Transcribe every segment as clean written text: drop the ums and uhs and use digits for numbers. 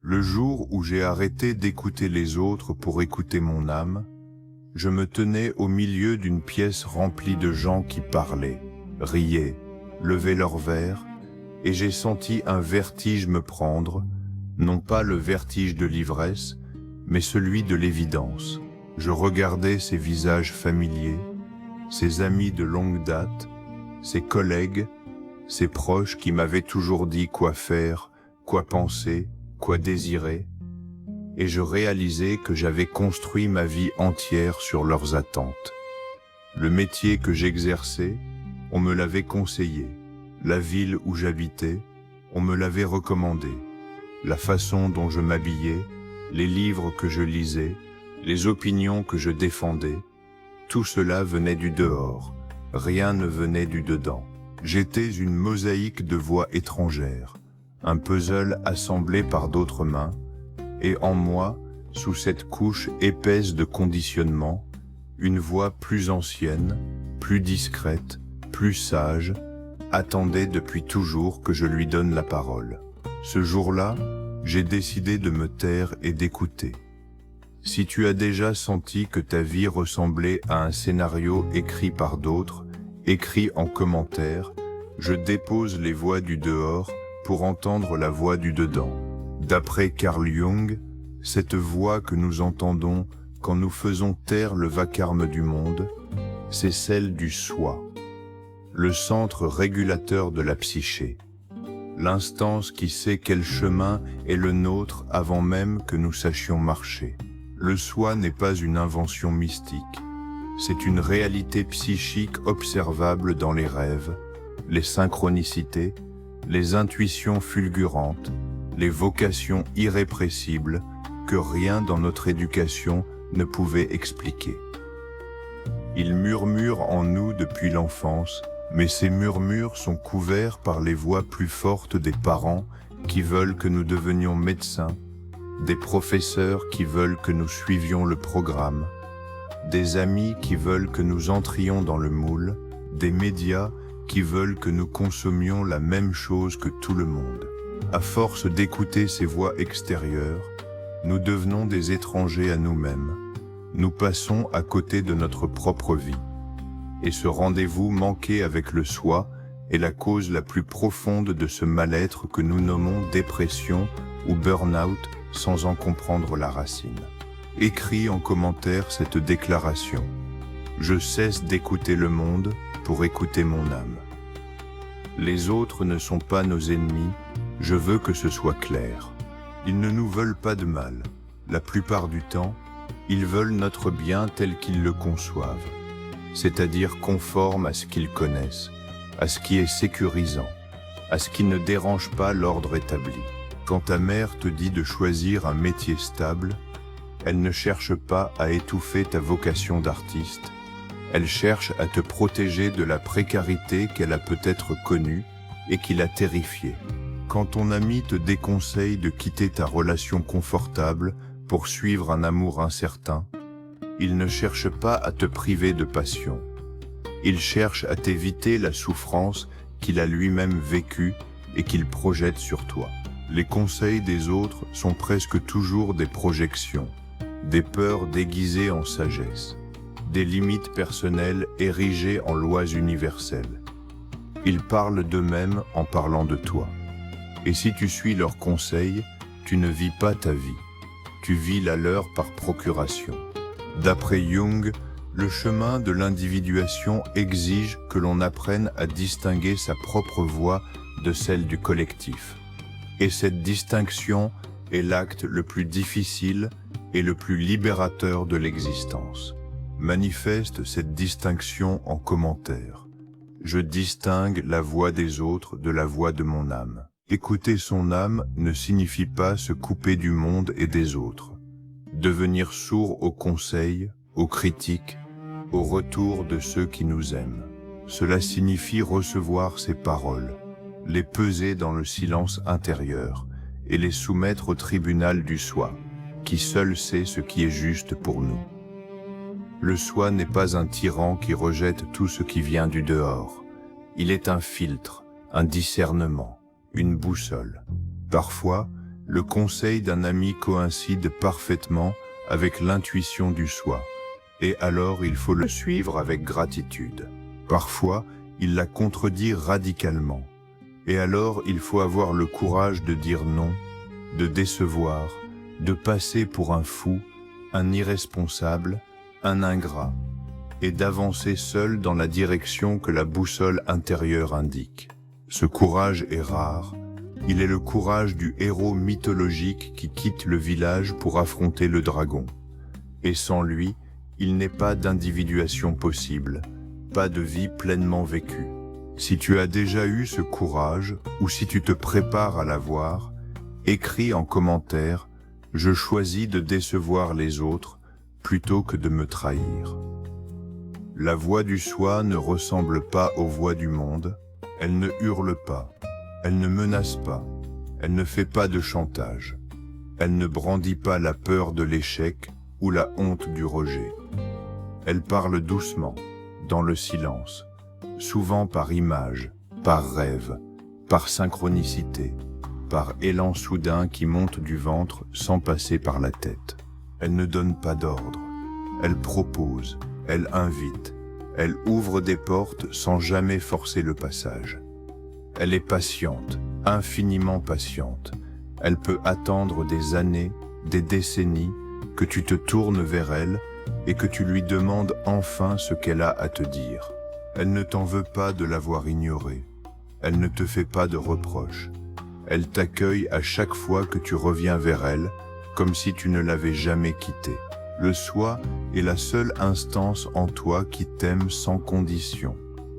Le jour où j'ai arrêté d'écouter les autres pour écouter mon âme, je me tenais au milieu d'une pièce remplie de gens qui parlaient, riaient, levaient leurs verres, et j'ai senti un vertige me prendre, non pas le vertige de l'ivresse, mais celui de l'évidence. Je regardais ces visages familiers, ces amis de longue date, ces collègues, ces proches qui m'avaient toujours dit quoi faire, quoi penser, quoi désirer, et je réalisais que j'avais construit ma vie entière sur leurs attentes. Le métier que j'exerçais, on me l'avait conseillé. La ville où j'habitais, on me l'avait recommandé. La façon dont je m'habillais, les livres que je lisais, les opinions que je défendais, tout cela venait du dehors, rien ne venait du dedans. J'étais une mosaïque de voix étrangères, un puzzle assemblé par d'autres mains, et en moi, sous cette couche épaisse de conditionnement, une voix plus ancienne, plus discrète, plus sage, attendait depuis toujours que je lui donne la parole. Ce jour-là, j'ai décidé de me taire et d'écouter. Si tu as déjà senti que ta vie ressemblait à un scénario écrit par d'autres, écrit en commentaire, je dépose les voix du dehors pour entendre la voix du dedans. D'après Carl Jung, cette voix que nous entendons quand nous faisons taire le vacarme du monde, c'est celle du soi, le centre régulateur de la psyché, l'instance qui sait quel chemin est le nôtre avant même que nous sachions marcher. Le soi n'est pas une invention mystique, c'est une réalité psychique observable dans les rêves, les synchronicités, les intuitions fulgurantes, les vocations irrépressibles que rien dans notre éducation ne pouvait expliquer. Il murmure en nous depuis l'enfance, mais ces murmures sont couverts par les voix plus fortes des parents qui veulent que nous devenions médecins, des professeurs qui veulent que nous suivions le programme, des amis qui veulent que nous entrions dans le moule, des médias qui veulent que nous consommions la même chose que tout le monde. À force d'écouter ces voix extérieures, nous devenons des étrangers à nous-mêmes. Nous passons à côté de notre propre vie. Et ce rendez-vous manqué avec le soi est la cause la plus profonde de ce mal-être que nous nommons dépression ou burn-out sans en comprendre la racine. Écris en commentaire cette déclaration. Je cesse d'écouter le monde pour écouter mon âme. Les autres ne sont pas nos ennemis, je veux que ce soit clair. Ils ne nous veulent pas de mal. La plupart du temps, ils veulent notre bien tel qu'ils le conçoivent, c'est-à-dire conforme à ce qu'ils connaissent, à ce qui est sécurisant, à ce qui ne dérange pas l'ordre établi. Quand ta mère te dit de choisir un métier stable, elle ne cherche pas à étouffer ta vocation d'artiste, elle cherche à te protéger de la précarité qu'elle a peut-être connue et qui l'a terrifiée. Quand ton ami te déconseille de quitter ta relation confortable pour suivre un amour incertain, il ne cherche pas à te priver de passion. Il cherche à t'éviter la souffrance qu'il a lui-même vécue et qu'il projette sur toi. Les conseils des autres sont presque toujours des projections, des peurs déguisées en sagesse, des limites personnelles érigées en lois universelles. Ils parlent d'eux-mêmes en parlant de toi. Et si tu suis leurs conseils, tu ne vis pas ta vie, tu vis la leur par procuration. D'après Jung, le chemin de l'individuation exige que l'on apprenne à distinguer sa propre voix de celle du collectif. Et cette distinction est l'acte le plus difficile et le plus libérateur de l'existence. Manifeste cette distinction en commentaire. Je distingue la voix des autres de la voix de mon âme. Écouter son âme ne signifie pas se couper du monde et des autres. Devenir sourd aux conseils, aux critiques, au retour de ceux qui nous aiment. Cela signifie recevoir ces paroles, les peser dans le silence intérieur et les soumettre au tribunal du soi, qui seul sait ce qui est juste pour nous. Le soi n'est pas un tyran qui rejette tout ce qui vient du dehors. Il est un filtre, un discernement, une boussole. Parfois, Le conseil d'un ami coïncide parfaitement avec l'intuition du soi, et alors il faut le suivre avec gratitude. Parfois, il la contredit radicalement, et alors il faut avoir le courage de dire non, de décevoir, de passer pour un fou, un irresponsable, un ingrat, et d'avancer seul dans la direction que la boussole intérieure indique. Ce courage est rare, il est le courage du héros mythologique qui quitte le village pour affronter le dragon. Et sans lui, il n'est pas d'individuation possible, pas de vie pleinement vécue. Si tu as déjà eu ce courage, ou si tu te prépares à l'avoir, écris en commentaire « Je choisis de décevoir les autres plutôt que de me trahir ». La voix du soi ne ressemble pas aux voix du monde, elle ne hurle pas, elle ne menace pas, elle ne fait pas de chantage, elle ne brandit pas la peur de l'échec ou la honte du rejet. Elle parle doucement, dans le silence, souvent par image, par rêve, par synchronicité, par élan soudain qui monte du ventre sans passer par la tête. Elle ne donne pas d'ordre, elle propose, elle invite, elle ouvre des portes sans jamais forcer le passage. Elle est patiente, infiniment patiente. Elle peut attendre des années, des décennies, que tu te tournes vers elle et que tu lui demandes enfin ce qu'elle a à te dire. Elle ne t'en veut pas de l'avoir ignorée. Elle ne te fait pas de reproches. Elle t'accueille à chaque fois que tu reviens vers elle, comme si tu ne l'avais jamais quittée. Le soi est la seule instance en toi qui t'aime sans condition,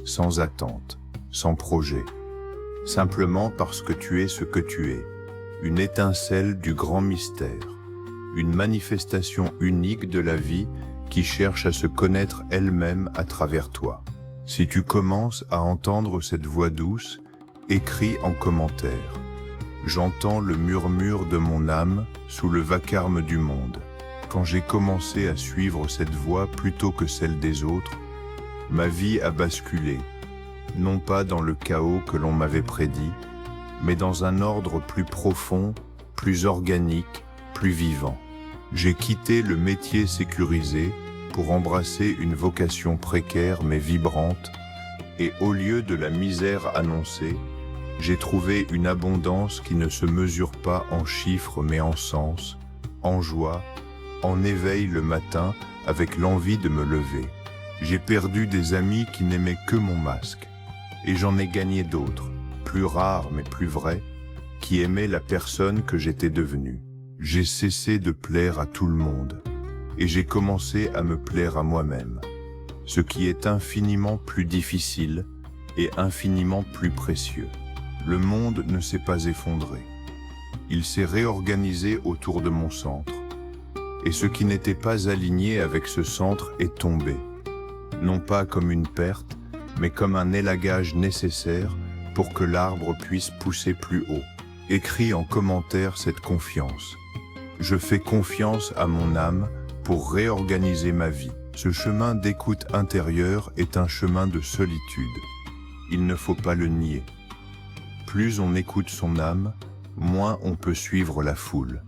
sans attente, sans projet. Simplement parce que tu es ce que tu es, une étincelle du grand mystère, une manifestation unique de la vie qui cherche à se connaître elle-même à travers toi. Si tu commences à entendre cette voix douce, écris en commentaire. J'entends le murmure de mon âme sous le vacarme du monde. Quand j'ai commencé à suivre cette voie plutôt que celle des autres, ma vie a basculé, non pas dans le chaos que l'on m'avait prédit, mais dans un ordre plus profond, plus organique, plus vivant. J'ai quitté le métier sécurisé pour embrasser une vocation précaire mais vibrante, et au lieu de la misère annoncée, j'ai trouvé une abondance qui ne se mesure pas en chiffres mais en sens, en joie, en éveil le matin avec l'envie de me lever. J'ai perdu des amis qui n'aimaient que mon masque, et j'en ai gagné d'autres, plus rares mais plus vrais, qui aimaient la personne que j'étais devenue. J'ai cessé de plaire à tout le monde, et j'ai commencé à me plaire à moi-même, ce qui est infiniment plus difficile et infiniment plus précieux. Le monde ne s'est pas effondré. Il s'est réorganisé autour de mon centre, et ce qui n'était pas aligné avec ce centre est tombé, non pas comme une perte, mais comme un élagage nécessaire pour que l'arbre puisse pousser plus haut. Écris en commentaire cette confiance. Je fais confiance à mon âme pour réorganiser ma vie. Ce chemin d'écoute intérieure est un chemin de solitude. Il ne faut pas le nier. Plus on écoute son âme, moins on peut suivre la foule.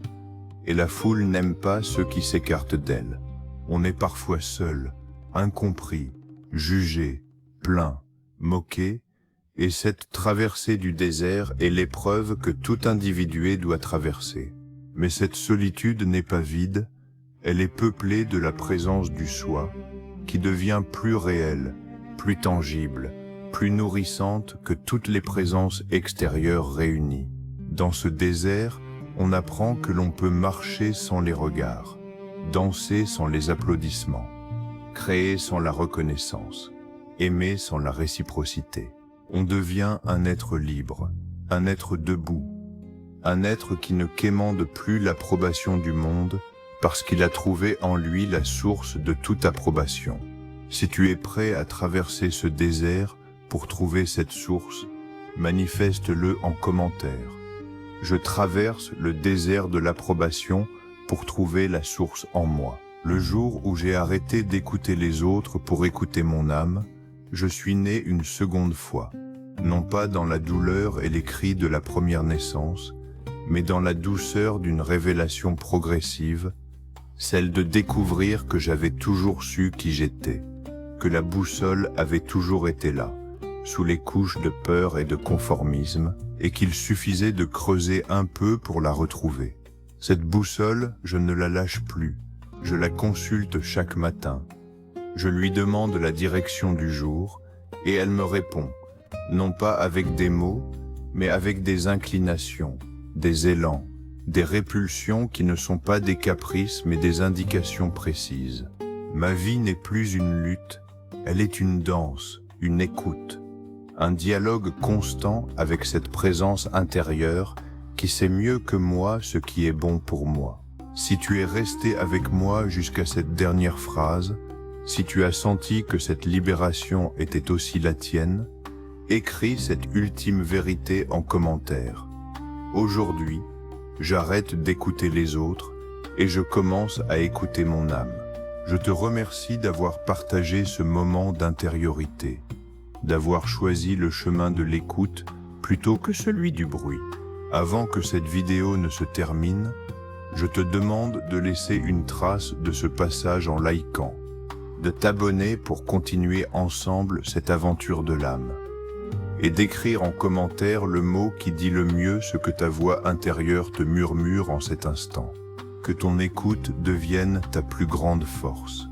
Et la foule n'aime pas ceux qui s'écartent d'elle. On est parfois seul, incompris, jugé, plaint, moqué, et cette traversée du désert est l'épreuve que tout individu doit traverser. Mais cette solitude n'est pas vide, elle est peuplée de la présence du soi, qui devient plus réelle, plus tangible, plus nourrissante que toutes les présences extérieures réunies. Dans ce désert, on apprend que l'on peut marcher sans les regards, danser sans les applaudissements, créer sans la reconnaissance, aimer sans la réciprocité. On devient un être libre, un être debout, un être qui ne quémande plus l'approbation du monde parce qu'il a trouvé en lui la source de toute approbation. Si tu es prêt à traverser ce désert pour trouver cette source, manifeste-le en commentaire. Je traverse le désert de l'approbation pour trouver la source en moi. Le jour où j'ai arrêté d'écouter les autres pour écouter mon âme, je suis né une seconde fois, non pas dans la douleur et les cris de la première naissance, mais dans la douceur d'une révélation progressive, celle de découvrir que j'avais toujours su qui j'étais, que la boussole avait toujours été là, sous les couches de peur et de conformisme, et qu'il suffisait de creuser un peu pour la retrouver. Cette boussole, je ne la lâche plus, je la consulte chaque matin. Je lui demande la direction du jour, et elle me répond, non pas avec des mots, mais avec des inclinations, des élans, des répulsions qui ne sont pas des caprices mais des indications précises. Ma vie n'est plus une lutte, elle est une danse, une écoute, un dialogue constant avec cette présence intérieure qui sait mieux que moi ce qui est bon pour moi. Si tu es resté avec moi jusqu'à cette dernière phrase, si tu as senti que cette libération était aussi la tienne, écris cette ultime vérité en commentaire. Aujourd'hui, j'arrête d'écouter les autres et je commence à écouter mon âme. Je te remercie d'avoir partagé ce moment d'intériorité, d'avoir choisi le chemin de l'écoute plutôt que celui du bruit. Avant que cette vidéo ne se termine, je te demande de laisser une trace de ce passage en likant, de t'abonner pour continuer ensemble cette aventure de l'âme, et d'écrire en commentaire le mot qui dit le mieux ce que ta voix intérieure te murmure en cet instant. Que ton écoute devienne ta plus grande force.